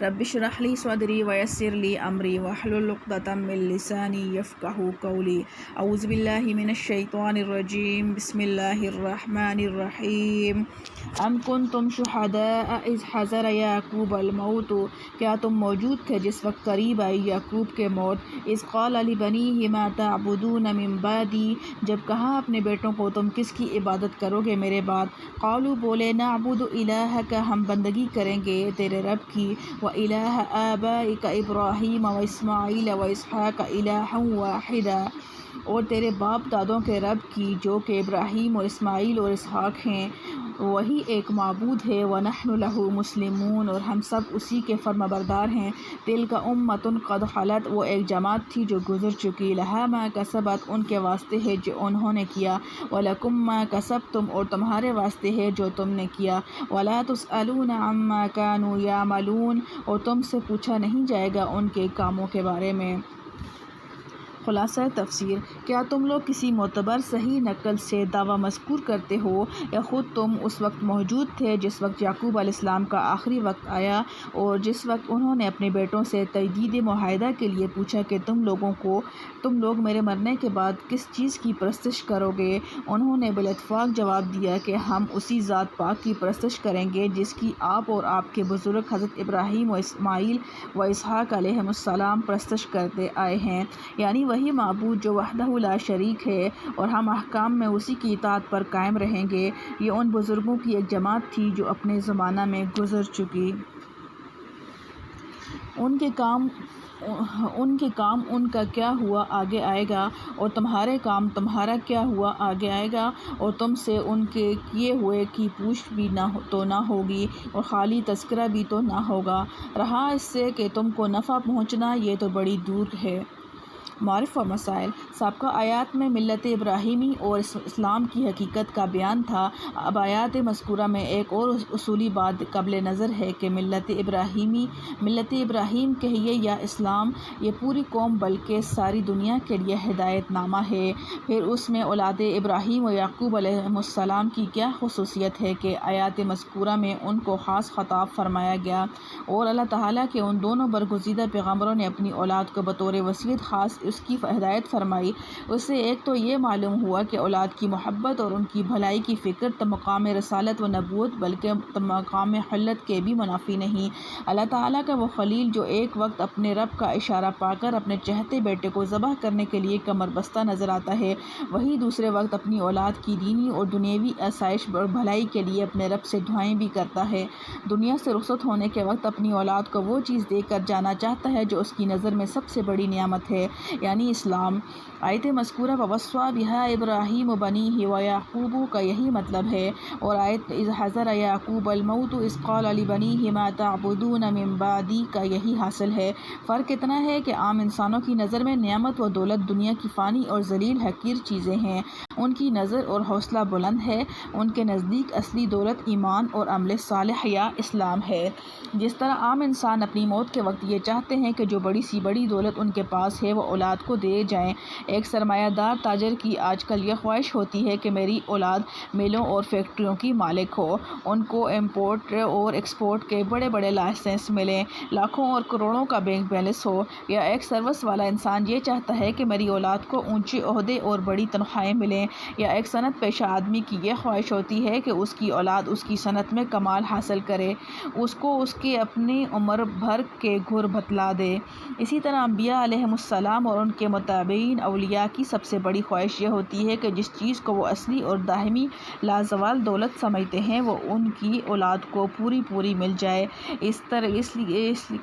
رب اشرح لی صدری ویسر لی امری واحلل عقدۃ من لسانی یفقہوا قولی اعوذ باللہ من الشیطان الرجیم بسم اللہ الرحمن الرحیم ام کنتم شہداء اذ حضر یعقوب الموت، کیا تم موجود تھے جس وقت قریب آئی یعقوب کے موت، اذ قال لبنیہ ما تعبدون من بعدی، جب کہا اپنے بیٹوں کو تم کس کی عبادت کرو گے میرے بعد، قالوا بولے نعبد الہک، ہم بندگی کریں گے تیرے رب کی، وَإِلَٰهَ آبَائِكَ إِبْرَاهِيمَ وَإِسْمَاعِيلَ وَإِسْحَاقَ إِلَٰهًا وَاحِدًا، اور تیرے باپ دادوں کے رب کی جو کہ ابراہیم اور اسماعیل اور اسحاق ہیں، وہی ایک معبود ہے، وَنَحْنُ لَهُ مُسْلِمُونَ، اور ہم سب اسی کے فرمانبردار ہیں، تِلْكَ أُمَّةٌ قَدْ خَلَتْ، وہ ایک جماعت تھی جو گزر چکی، لَهَا مَا كَسَبَتْ، ان کے واسطے ہے جو انہوں نے کیا، وَلَكُمْ مَا كَسَبْتُمْ، اور تمہارے واسطے ہے جو تم نے کیا، وَلَا تُسْأَلُونَ عَمَّا كَانُوا يَعْمَلُونَ، اور تم سے پوچھا نہیں جائے گا ان کے کاموں کے بارے میں۔ خلاصہ تفسیر، کیا تم لوگ کسی معتبر صحیح نقل سے دعویٰ مذکور کرتے ہو یا خود تم اس وقت موجود تھے جس وقت یعقوب علیہ السلام کا آخری وقت آیا اور جس وقت انہوں نے اپنے بیٹوں سے تجدید معاہدہ کے لیے پوچھا کہ تم لوگ میرے مرنے کے بعد کس چیز کی پرستش کرو گے؟ انہوں نے بالاتفاق جواب دیا کہ ہم اسی ذات پاک کی پرستش کریں گے جس کی آپ اور آپ کے بزرگ حضرت ابراہیم و اسماعیل و اسحاق علیہ السلام پرستش کرتے آئے ہیں، یعنی وہی معبود جو وحدہ لا شریک ہے، اور ہم احکام میں اسی کی اطاعت پر قائم رہیں گے۔ یہ ان بزرگوں کی ایک جماعت تھی جو اپنے زمانہ میں گزر چکی، ان کے کام ان کا کیا ہوا آگے آئے گا، اور تمہارے کام تمہارا کیا ہوا آگے آئے گا، اور تم سے ان کے کیے ہوئے کی پوچھ بھی تو نہ ہوگی اور خالی تذکرہ بھی تو نہ ہوگا، رہا اس سے کہ تم کو نفع پہنچنا یہ تو بڑی دور ہے۔ معارف و مسائل، سابقہ آیات میں ملت ابراہیمی اور اسلام کی حقیقت کا بیان تھا۔ اب آیات مذکورہ میں ایک اور اصولی بات قابل نظر ہے کہ ملت ابراہیم کہیے یا اسلام، یہ پوری قوم بلکہ ساری دنیا کے لیے ہدایت نامہ ہے۔ پھر اس میں اولاد ابراہیم و یعقوب علیہ السلام کی کیا خصوصیت ہے کہ آیات مذکورہ میں ان کو خاص خطاب فرمایا گیا، اور اللہ تعالیٰ کے ان دونوں برگزیدہ پیغمبروں نے اپنی اولاد کو بطور وصیت خاص اس کی ہدایت فرمائی۔ اس سے ایک تو یہ معلوم ہوا کہ اولاد کی محبت اور ان کی بھلائی کی فکر مقام رسالت و نبوت بلکہ مقام خلت کے بھی منافی نہیں۔ اللہ تعالیٰ کا وہ خلیل جو ایک وقت اپنے رب کا اشارہ پا کر اپنے چہتے بیٹے کو ذبح کرنے کے لیے کمر بستہ نظر آتا ہے، وہی دوسرے وقت اپنی اولاد کی دینی اور دنیوی آسائش اور بھلائی کے لیے اپنے رب سے دعائیں بھی کرتا ہے۔ دنیا سے رخصت ہونے کے وقت اپنی اولاد کو وہ چیز دے کر جانا چاہتا ہے جو اس کی نظر میں سب سے بڑی نعمت ہے، یعنی اسلام۔ آیت مذکورہ وَوَصَّىٰ بِهَا إِبْرَاهِيمُ بَنِيهِ وَيَعْقُوبُ کا یہی مطلب ہے، اور آیت اِذْ حَضَرَ يَعْقُوبَ الْمَوْتُ إِذْ قَالَ لِبَنِيهِ مَا تَعْبُدُونَ مِن بَعْدِي کا یہی حاصل ہے۔ فرق اتنا ہے کہ عام انسانوں کی نظر میں نعمت و دولت دنیا کی فانی اور ذلیل حقیر چیزیں ہیں، ان کی نظر اور حوصلہ بلند ہے، ان کے نزدیک اصلی دولت ایمان اور عمل صالح یا اسلام ہے۔ جس طرح عام انسان اپنی موت کے وقت یہ چاہتے ہیں کہ جو بڑی سی بڑی دولت ان کے پاس ہے وہ اولاد کو دے جائیں، ایک سرمایہ دار تاجر کی آج کل یہ خواہش ہوتی ہے کہ میری اولاد ملوں اور فیکٹریوں کی مالک ہو، ان کو امپورٹ اور ایکسپورٹ کے بڑے بڑے لائسنس ملیں، لاکھوں اور کروڑوں کا بینک بیلنس ہو، یا ایک سروس والا انسان یہ چاہتا ہے کہ میری اولاد کو اونچے عہدے اور بڑی تنخواہیں ملیں، یا ایک صنعت پیشہ آدمی کی یہ خواہش ہوتی ہے کہ اس کی اولاد اس کی صنعت میں کمال حاصل کرے، اس کو اس کے اپنی عمر بھر کے گھر بتلا دے۔ اسی طرح انبیاء علیہ السلام اور ان کے متابعین اولیاء کی سب سے بڑی خواہش یہ ہوتی ہے کہ جس چیز کو وہ اصلی اور دائمی لازوال دولت سمجھتے ہیں وہ ان کی اولاد کو پوری مل جائے، اس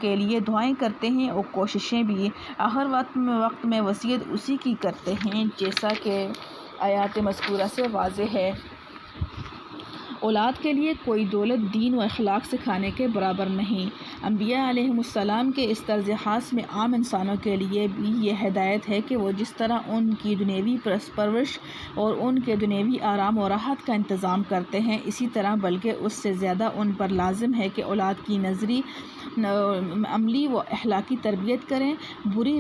کے لیے دعائیں کرتے ہیں اور کوششیں بھی، آخر وقت میں وصیت اسی کی کرتے ہیں، جیسا کہ آیات مذکورہ سے واضح ہے۔ اولاد کے لیے کوئی دولت دین و اخلاق سکھانے کے برابر نہیں۔ انبیاء علیہ السلام کے اس طرز خاص میں عام انسانوں کے لیے بھی یہ ہدایت ہے کہ وہ جس طرح ان کی دنیوی پرورش اور ان کے دنیوی آرام و راحت کا انتظام کرتے ہیں، اسی طرح بلکہ اس سے زیادہ ان پر لازم ہے کہ اولاد کی نظری، عملی و اخلاقی تربیت کریں، برے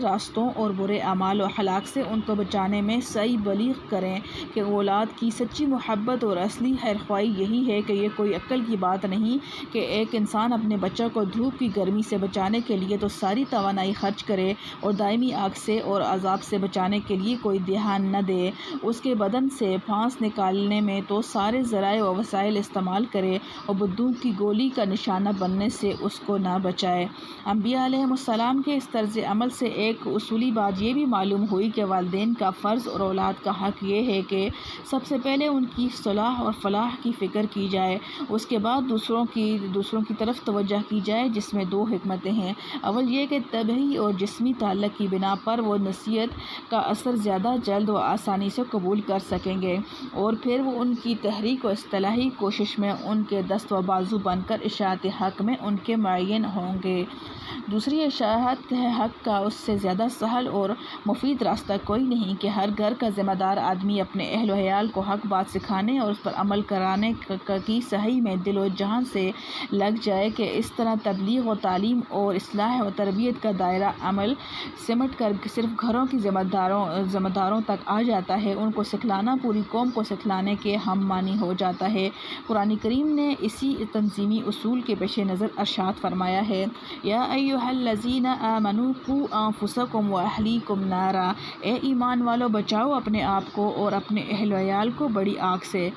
راستوں اور برے اعمال و اخلاق سے ان کو بچانے میں سعی بلیغ کریں کہ اولاد کی سچی محبت اور اصلی خیرخواہی یہی ہے کہ یہ کوئی عقل کی بات نہیں کہ ایک انسان اپنے بچہ کو دھوپ کی گرمی سے بچانے کے لیے تو ساری توانائی خرچ کرے اور دائمی آگ سے اور عذاب سے بچانے کے لیے کوئی دھیان نہ دے، اس کے بدن سے پھانس نکالنے میں تو سارے ذرائع و وسائل استعمال کرے اور بندوق کی گولی کا نشانہ بننے سے اس کو نہ بچائے۔ انبیاء علیہم السلام کے اس طرز عمل سے ایک اصولی بات یہ بھی معلوم ہوئی کہ والدین کا فرض اور اولاد کا حق یہ ہے کہ سب سے پہلے ان کی صلاح اور فلاح کی فکر کی جائے، اس کے بعد دوسروں کی طرف توجہ کی جائے، جس میں دو حکمتیں ہیں۔ اول یہ کہ طبعی اور جسمی تعلق کی بنا پر وہ نصیحت کا اثر زیادہ جلد و آسانی سے قبول کر سکیں گے، اور پھر وہ ان کی تحریک و اصلاحی کوشش میں ان کے دست و بازو بن کر اشاعت حق میں ان کے معین ہوں گے۔ دوسری اشاعت حق کا اس سے زیادہ سہل اور مفید راستہ کوئی نہیں کہ ہر گھر کا ذمہ دار آدمی اپنے اہل و عیال کو حق بات سکھانے اور اس پر عمل کرانے کی صحیح میں دل و جان سے لگ جائے، کہ اس طرح تبلیغ و تعلیم اور اصلاح و تربیت کا دائرہ عمل سمٹ کر صرف گھروں کی ذمہ داروں تک آ جاتا ہے، ان کو سکھلانا پوری قوم کو سکھلانے کے ہم معنی ہو جاتا ہے۔ قرآن کریم نے اسی تنظیمی اصول کے پیش نظر ارشاد فرمایا ہے، یا ایھا الذین آمنوا قوا انفسکم واہلیکم نارا، اے ایمان والو بچاؤ اپنے آپ کو اور اپنے اہل و عیال کو بڑی آگ سے۔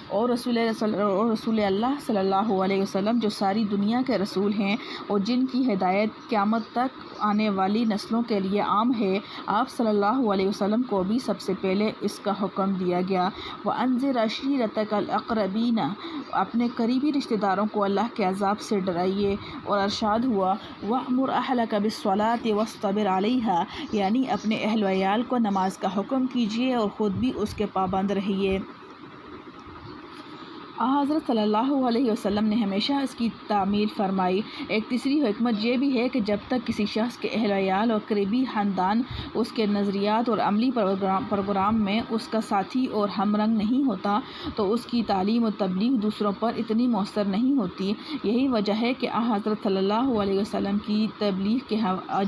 اور رسول اللہ صلی اللہ علیہ وسلم جو ساری دنیا کے رسول ہیں اور جن کی ہدایت قیامت تک آنے والی نسلوں کے لیے عام ہے، آپ صلی اللہ علیہ وسلم کو بھی سب سے پہلے اس کا حکم دیا گیا۔ وَأَنذِرْ عَشِيرَتَكَ الْأَقْرَبِينَ، اپنے قریبی رشتہ داروں کو اللہ کے عذاب سے ڈرائیے۔ اور ارشاد ہوا، وَأْمُرْ أَهْلَكَ بِالصَّلَاةِ وَاصْطَبِرْ عَلَيْهَا، یعنی اپنے اہل و عیال کو نماز کا حکم کیجیے اور خود بھی اس کے پابند رہیے۔ حضرت صلی اللہ علیہ وسلم نے ہمیشہ اس کی تعمیل فرمائی۔ ایک تیسری حکمت یہ بھی ہے کہ جب تک کسی شخص کے اہل و عیال اور قریبی خاندان اس کے نظریات اور عملی پروگرام میں اس کا ساتھی اور ہم رنگ نہیں ہوتا، تو اس کی تعلیم و تبلیغ دوسروں پر اتنی مؤثر نہیں ہوتی۔ یہی وجہ ہے کہ حضرت صلی اللہ علیہ وسلم کی تبلیغ کے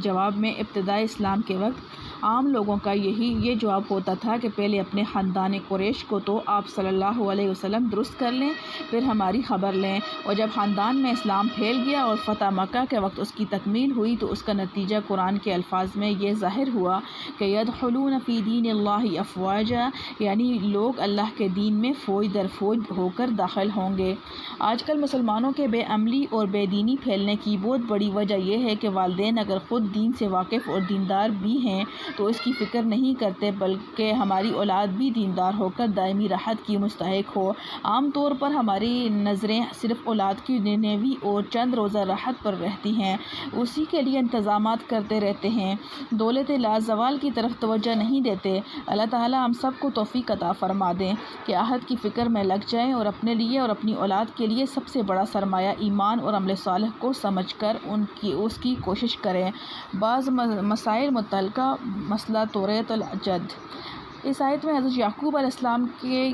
جواب میں ابتدائے اسلام کے وقت عام لوگوں کا یہ جواب ہوتا تھا کہ پہلے اپنے خاندان قریش کو تو آپ صلی اللہ علیہ وسلم درست کر لیں، پھر ہماری خبر لیں۔ اور جب خاندان میں اسلام پھیل گیا اور فتح مکہ کے وقت اس کی تکمیل ہوئی، تو اس کا نتیجہ قرآن کے الفاظ میں یہ ظاہر ہوا کہ یدخلون فی دین اللہ افواجا، یعنی لوگ اللہ کے دین میں فوج در فوج ہو کر داخل ہوں گے۔ آج کل مسلمانوں کے بے عملی اور بے دینی پھیلنے کی بہت بڑی وجہ یہ ہے کہ والدین اگر خود دین سے واقف اور دیندار بھی ہیں تو اس کی فکر نہیں کرتے، بلکہ ہماری اولاد بھی دیندار ہو کر دائمی راحت کی مستحق ہو۔ عام طور پر ہماری نظریں صرف اولاد کی دنیاوی اور چند روزہ راحت پر رہتی ہیں، اسی کے لیے انتظامات کرتے رہتے ہیں، دولت لازوال کی طرف توجہ نہیں دیتے۔ اللہ تعالیٰ ہم سب کو توفیق عطا فرما دیں کہ آخرت کی فکر میں لگ جائیں اور اپنے لیے اور اپنی اولاد کے لیے سب سے بڑا سرمایہ ایمان اور عمل صالح کو سمجھ کر اس کی کوشش کریں۔ بعض مسائل متعلقہ مسئلہ توریت الجد۔ اس آیت میں حضرت یعقوب علیہ السلام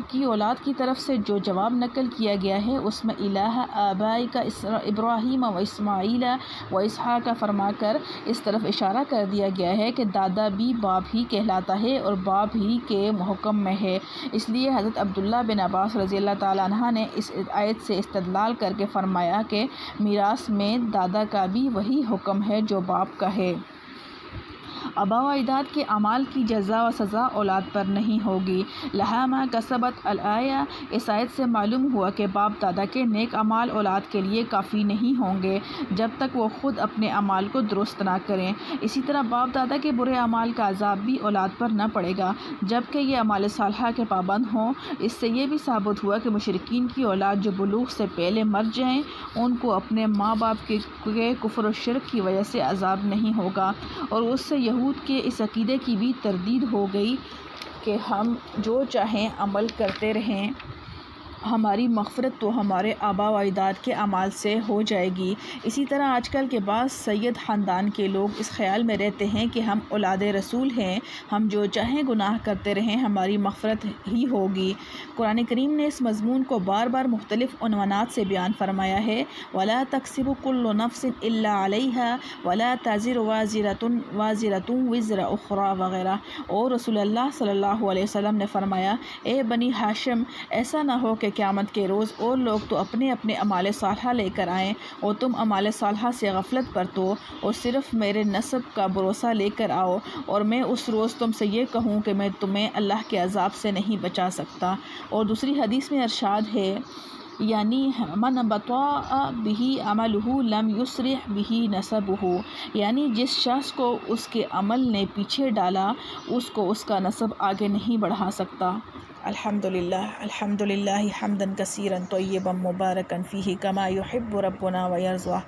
کی اولاد کی طرف سے جو جواب نقل کیا گیا ہے، اس میں الہ آبائک ابراہیم و اسماعیل و اسحاق فرما کر اس طرف اشارہ کر دیا گیا ہے کہ دادا بھی باپ ہی کہلاتا ہے اور باپ ہی کے حکم میں ہے۔ اس لیے حضرت عبداللہ بن عباس رضی اللہ تعالیٰ عنہ نے اس آیت سے استدلال کر کے فرمایا کہ میراث میں دادا کا بھی وہی حکم ہے جو باپ کا ہے۔ آباء و اجداد کے اعمال کی جزا و سزا اولاد پر نہیں ہوگی۔ لہا ما کسبت الآیہ، اس آیت سے معلوم ہوا کہ باپ دادا کے نیک اعمال اولاد کے لیے کافی نہیں ہوں گے جب تک وہ خود اپنے اعمال کو درست نہ کریں۔ اسی طرح باپ دادا کے برے اعمال کا عذاب بھی اولاد پر نہ پڑے گا جبکہ یہ اعمال صالحہ کے پابند ہوں۔ اس سے یہ بھی ثابت ہوا کہ مشرکین کی اولاد جو بلوغ سے پہلے مر جائیں، ان کو اپنے ماں باپ کے کفر و شرک کی وجہ سے عذاب نہیں ہوگا۔ اور اس سے یہود کے اس عقیدے کی بھی تردید ہو گئی کہ ہم جو چاہیں عمل کرتے رہیں، ہماری مغفرت تو ہمارے آباء و اجداد کے اعمال سے ہو جائے گی۔ اسی طرح آج کل کے بعض سید خاندان کے لوگ اس خیال میں رہتے ہیں کہ ہم اولاد رسول ہیں، ہم جو چاہیں گناہ کرتے رہیں، ہماری مغفرت ہی ہوگی۔ قرآن کریم نے اس مضمون کو بار بار مختلف عنوانات سے بیان فرمایا ہے، وَلَا تَكْسِبُ كُلُّ نَفْسٍ إِلَّا عَلَيْهَا وَلَا تَزِرُ وَازِرَةٌ وِزْرَ أُخْرَىٰ وغیرہ۔ اور رسول اللہ صلی اللہ علیہ وسلم نے فرمایا، اے بنی ہاشم، ایسا نہ ہو کہ قیامت کے روز اور لوگ تو اپنے اپنے اعمال صالحہ لے کر آئیں اور تم اعمال صالحہ سے غفلت برتو اور صرف میرے نسب کا بھروسہ لے کر آؤ، اور میں اس روز تم سے یہ کہوں کہ میں تمہیں اللہ کے عذاب سے نہیں بچا سکتا۔ اور دوسری حدیث میں ارشاد ہے، یعنی من بطأ به عملہ لم یسرع به نسبہ، یعنی جس شخص کو اس کے عمل نے پیچھے ڈالا اس کو اس کا نسب آگے نہیں بڑھا سکتا۔ الحمدللہ حمدا کثیرا طیبا مبارکا فیہ کما یحب ربنا ویرضى۔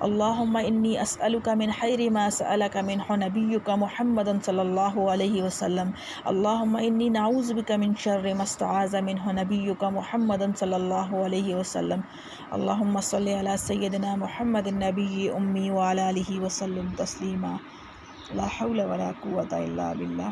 اللہم انی اسألک من خیر ما سألک منہ نبیک محمد صلی اللہ علیہ وسلم۔ اللہم انی نعوذ بک من شر ما استعاذ منہ نبیک محمد صلی اللہ علیہ وسلم۔ اللہم صل علی سیدنا محمد النبی امی وعلی آلہ وسلم تسلیما۔ لا حول ولا قوة الا باللہ۔